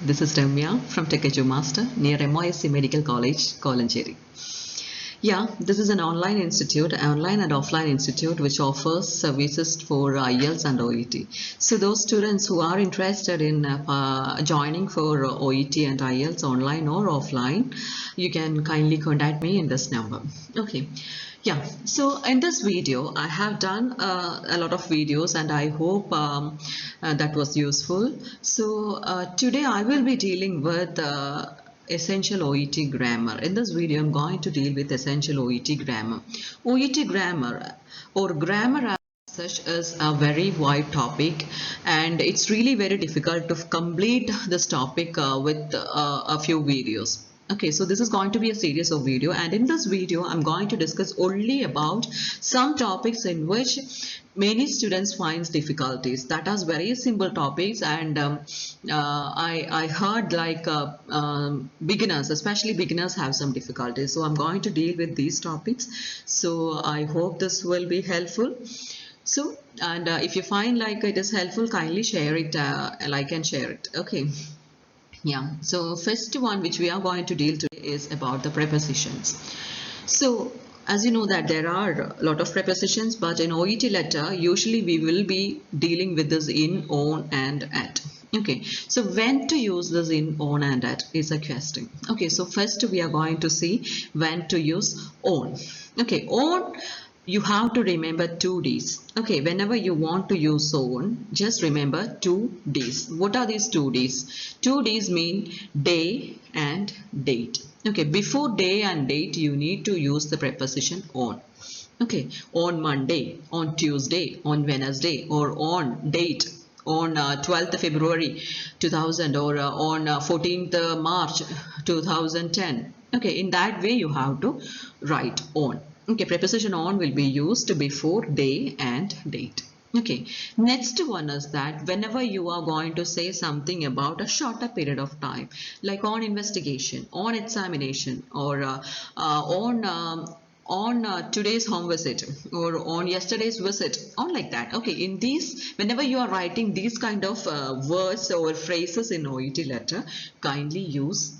this is Ramya from TechEdu Master near MISC Medical College, Kolancheri. Yeah, this is an online institute, online and offline institute which offers services for IELTS and OET. So those students who are interested in joining for OET and IELTS online or offline, you can kindly contact me in this number. Okay. Yeah, so in this video, I have done a lot of videos and I hope that was useful. So today I will be dealing with essential OET grammar. In this video, I'm going to deal with essential OET grammar. OET grammar or grammar as such is a very wide topic, and it's really very difficult to complete this topic with a few videos. Okay, so this is going to be a series of video, and in this video I'm going to discuss only about some topics in which many students finds difficulties. That are very simple topics, and I heard like beginners, especially beginners, have some difficulties. So I'm going to deal with these topics. So I hope this will be helpful. So, and if you find like it is helpful, kindly share it, like and share it. Okay. Yeah, so first one which we are going to deal today is about the prepositions. So as you know that there are a lot of prepositions, but in OET letter usually we will be dealing with this in, on and at. Okay, so when to use this in, on and at is a question. Okay, so first we are going to see when to use on. Okay, on, you have to remember 2 D's. Okay, whenever you want to use on, just remember 2 D's. What are these 2 D's? 2 D's mean day and date. Okay, before day and date, you need to use the preposition on. Okay, on Monday, on Tuesday, on Wednesday, or on date, on 12th February 2000, or on 14th March 2010. Okay, in that way you have to write on. Okay, preposition on will be used before day and date. Okay, next one is that whenever you are going to say something about a shorter period of time, like on investigation, on examination, or on today's home visit, or on yesterday's visit, on like that. Okay, in these, whenever you are writing these kind of words or phrases in OET letter, kindly use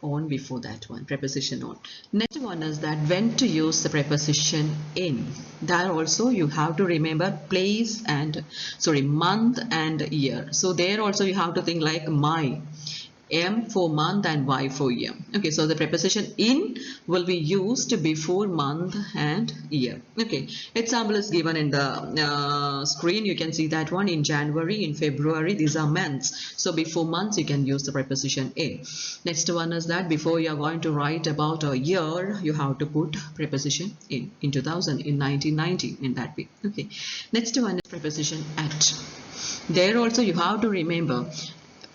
on before that one, preposition on. Next one is that when to use the preposition in. There also you have to remember place and month and year. So there also you have to think like my, M for month and Y for year. Okay, so the preposition in will be used before month and year. Okay, example is given in the screen. You can see that one. In January, in February, these are months. So before months, you can use the preposition in. Next one is that before you are going to write about a year, you have to put preposition in 2000, in 1990, in that way. Okay, next one is preposition at. There also you have to remember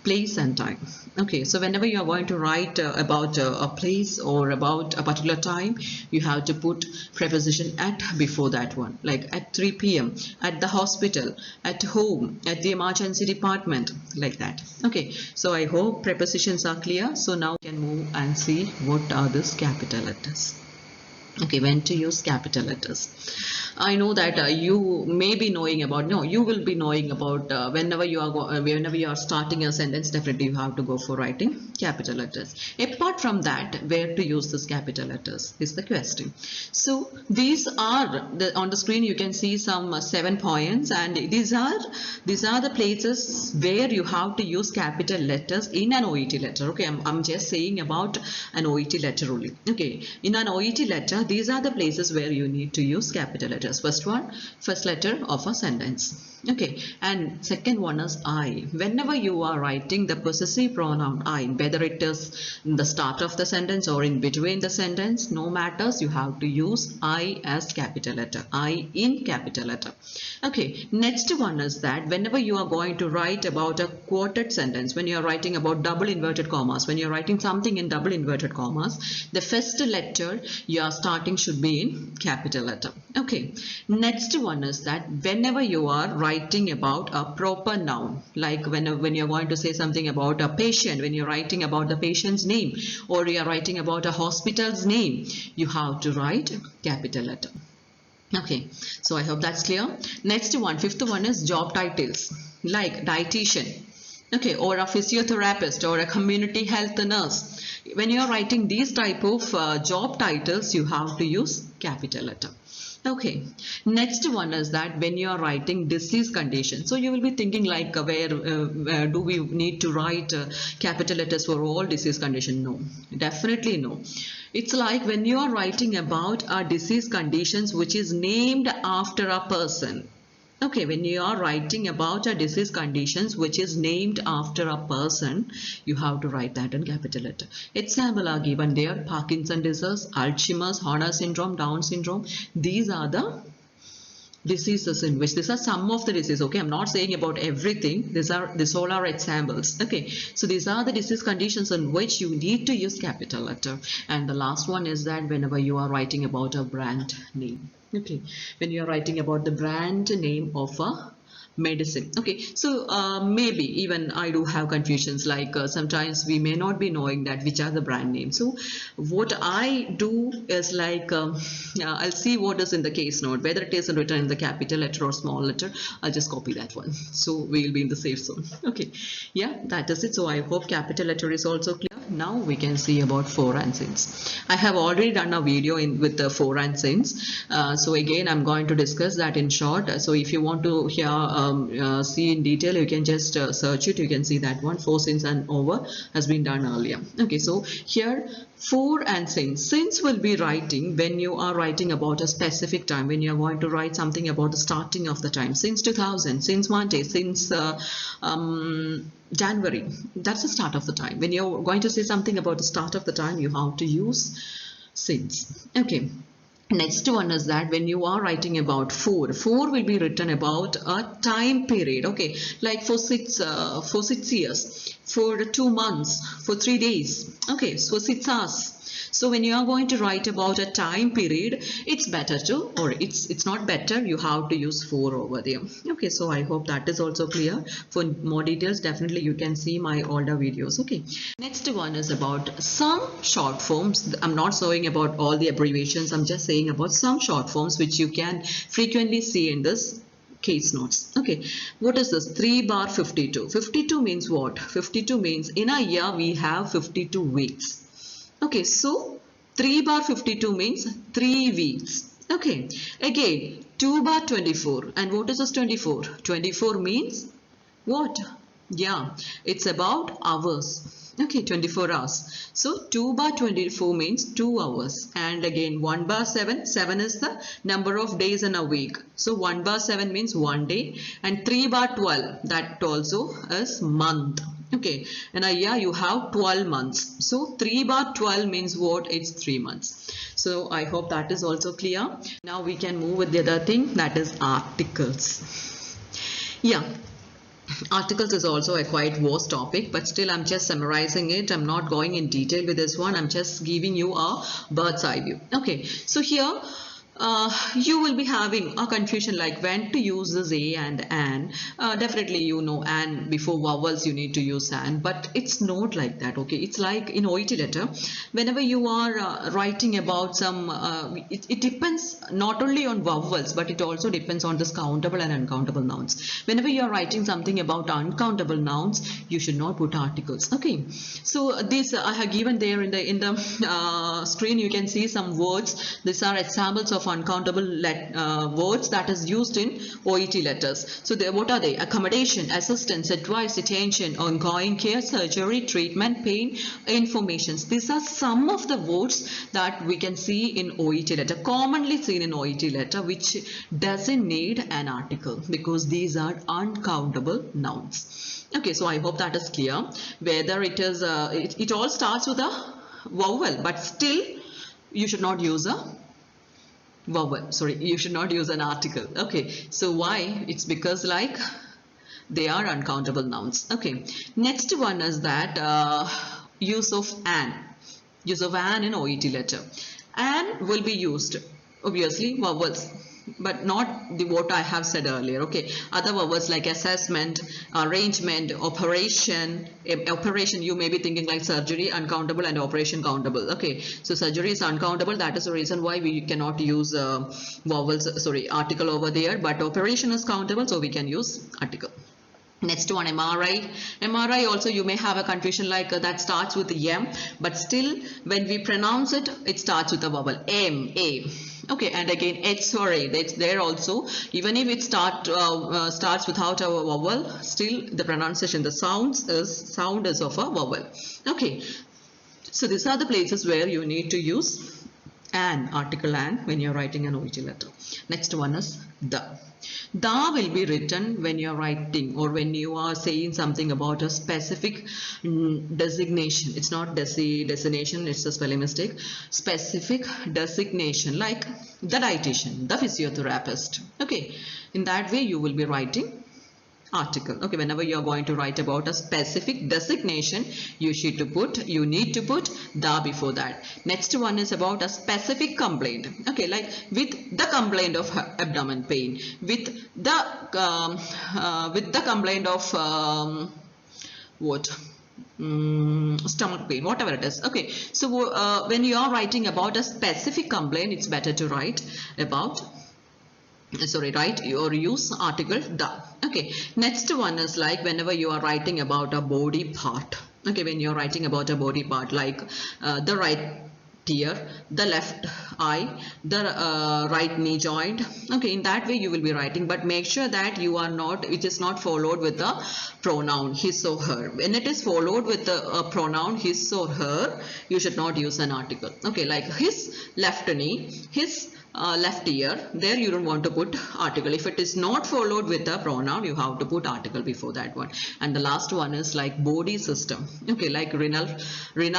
place and time. Okay, so whenever you are going to write about a place or about a particular time, you have to put preposition at before that one, like at 3 p.m., at the hospital, at home, at the emergency department, like that. Okay, so I hope prepositions are clear. So now we can move and see what are these capital letters. Okay, when to use capital letters. I know that you may be knowing about, no, you will be knowing about whenever you are starting a sentence, definitely you have to go for writing capital letters. Apart from that, where to use this capital letters is the question. So these are on the screen. You can see some 7 points, and these are the places where you have to use capital letters in an OET letter. Okay, I'm just saying about an OET letter only. Okay, in an OET letter, these are the places where you need to use capital letters. First one, first letter of a sentence. Okay, and second one is I. Whenever you are writing the possessive pronoun I, whether it is in the start of the sentence or in between the sentence, no matters, you have to use I as capital letter, I in capital letter. Okay, next one is that whenever you are going to write about a quoted sentence, when you are writing about double inverted commas, when you are writing something in double inverted commas, the first letter you are starting should be in capital letter. Okay, next one is that whenever you are writing about a proper noun, like when you're going to say something about a patient, when you're writing about the patient's name, or you are writing about a hospital's name, you have to write capital letter. Okay, so I hope that's clear. Next one, fifth one is job titles, like dietitian. okay, or a physiotherapist or a community health nurse. When you are writing these type of job titles, you have to use capital letter. Okay, next one is that when you are writing disease condition, so you will be thinking like where do we need to write capital letters for all disease condition? No, definitely no. It's like when you are writing about a disease conditions which is named after a person. Okay, when you are writing about a disease conditions which is named after a person, you have to write that in capital letter. Example are given there: Parkinson disease, Alzheimer's, Horner syndrome, Down syndrome. These are the diseases in which, these are some of the diseases. Okay, I'm not saying about everything. These all are examples. Okay, so these are the disease conditions in which you need to use capital letter. And the last one is that whenever you are writing about a brand name. Okay, when you are writing about the brand name of a medicine. Okay, so maybe even I do have confusions, like sometimes we may not be knowing that which are the brand names. So what I do is like I'll see what is in the case note, whether it is written in the capital letter or small letter. I'll just copy that one, so we'll be in the safe zone. Okay, yeah, that is it. So I hope capital letter is also clear. Now we can see about for and since. I have already done a video with the for and since. So again, I'm going to discuss that in short. So if you want to hear see in detail, you can just search it. You can see that one. For, since and over has been done earlier. Okay, so here for and since. Since will be writing when you are writing about a specific time, when you are going to write something about the starting of the time. Since 2000, since Monday, since January, that's the start of the time. When you're going to say something about the start of the time, you have to use since. Okay. Next one is that when you are writing about for will be written about a time period. Okay, like for 6 years, for 2 months, for 3 days. Okay, so 6 hours. So when you are going to write about a time period, it's better to, or it's not better, you have to use for over there. Okay, so I hope that is also clear. For more details, definitely you can see my older videos. Okay, next one is about some short forms. I'm not saying about all the abbreviations, I'm just saying about some short forms which you can frequently see in this case notes. Okay, what is this? 3 bar 52. 52 means what? 52 means in a year we have 52 weeks. Okay, so 3 bar 52 means 3 weeks. Okay, again 2 bar 24. And what is this 24? 24 means what? Yeah, it's about hours. Okay, 24 hours. So 2 bar 24 means 2 hours. And again 1 bar 7. 7 is the number of days in a week. So 1 bar 7 means 1 day. And 3 bar 12, that also is month. Okay, in a year you have 12 months. So 3 bar 12 means what? It's 3 months. So I hope that is also clear. Now we can move with the other thing, that is articles. Yeah. Articles is also a quite vast topic, but still I'm just summarizing it. I'm not going in detail with this one. I'm just giving you a bird's eye view. Okay, so here you will be having a confusion like when to use this a and an. Definitely you know and before vowels you need to use and, but it's not like that. Okay, it's like in OET letter, whenever you are writing about some it depends not only on vowels, but it also depends on this countable and uncountable nouns. Whenever you are writing something about uncountable nouns, you should not put articles. Okay, so this I have given there in the screen. You can see some words. These are examples of uncountable words that is used in OET letters. So what are they? Accommodation, assistance, advice, attention, ongoing care, surgery, treatment, pain, informations. These are some of the words that we can see in OET letter, commonly seen in OET letter, which doesn't need an article because these are uncountable nouns. Okay, so I hope that is clear. Whether it is it all starts with a vowel, but still you should not use a vowel. Sorry, you should not use an article. Okay, so why? It's because like they are uncountable nouns. Okay, next one is that use of an. Use of an in OET letter. An will be used, obviously vowels, but not the what I have said earlier. Okay, other vowels like assessment, arrangement, operation. Operation you may be thinking like surgery uncountable and operation countable. Okay, so surgery is uncountable, that is the reason why we cannot use vowels, sorry, article over there, but operation is countable, so we can use article. Next one, MRI. MRI also you may have a confusion like that starts with the M, but still when we pronounce it, it starts with a vowel M, A. Okay, and again X-ray, that's there also. Even if it starts without a vowel, still the pronunciation, the sound is of a vowel. Okay, so these are the places where you need to use an, article an, when you're writing an OET letter. Next one is the. The will be written when you're writing or when you are saying something about a specific designation. It's not designation, it's a spelling mistake. Specific designation, like the dietitian, the physiotherapist. Okay, in that way you will be writing article. Okay, whenever you are going to write about a specific designation, you need to put the before that. Next one is about a specific complaint. Okay, like with the complaint of abdomen pain, with the complaint of stomach pain, whatever it is. Okay, so when you are writing about a specific complaint, it's better to write about write or use article the. Okay, next one is like whenever you are writing about a body part. Okay, when you are writing about a body part, like the right ear, the left eye, the right knee joint. Okay, in that way you will be writing, but make sure that it is not followed with the pronoun his or her. When it is followed with the pronoun his or her, you should not use an article. Okay, like his left knee, his left ear, there you don't want to put article. If it is not followed with a pronoun, you have to put article before that one. And the last one is like body system. Okay, like renal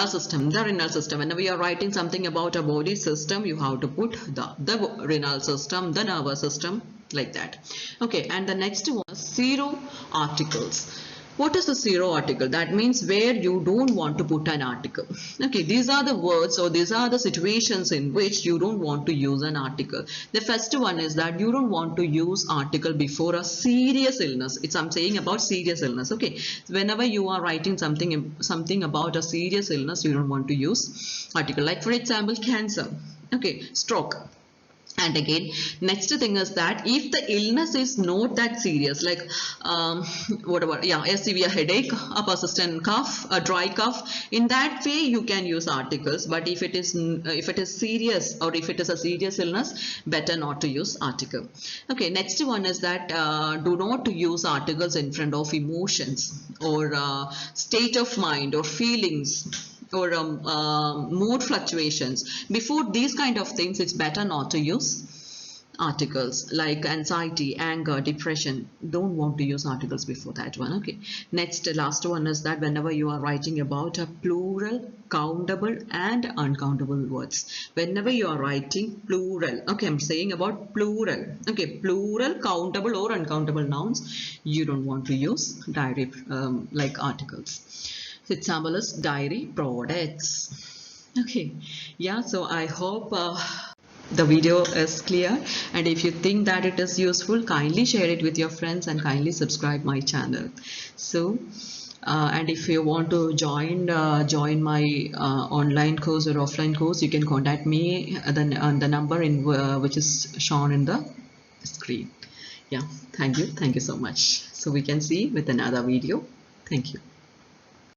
system, the renal system. Whenever you are writing something about a body system, you have to put the renal system, the nervous system, like that. Okay, and the next one is zero articles. What is the zero article? That means where you don't want to put an article. Okay, these are the words or these are the situations in which you don't want to use an article. The first one is that you don't want to use article before a serious illness. I'm saying about serious illness. Okay, whenever you are writing something about a serious illness, you don't want to use article. Like for example, cancer. Okay, stroke. And again, next thing is that if the illness is not that serious, like a severe headache, a persistent cough, a dry cough, in that way you can use articles. But if it is serious or if it is a serious illness, better not to use article. Okay, next one is that do not use articles in front of emotions or state of mind or feelings or mood fluctuations. Before these kind of things, it's better not to use articles. Like anxiety, anger, depression, don't want to use articles before that one. Okay, next, last one is that whenever you are writing about a plural, countable and uncountable words, whenever you are writing plural, okay, I'm saying about plural. Okay, plural, countable or uncountable nouns, you don't want to use direct like articles. Example is dairy products. Okay, yeah, so I hope the video is clear, and if you think that it is useful, kindly share it with your friends and kindly subscribe my channel. So and if you want to join my online course or offline course, you can contact me on the number which is shown in the screen. Yeah, thank you so much. So we can see with another video. Thank you.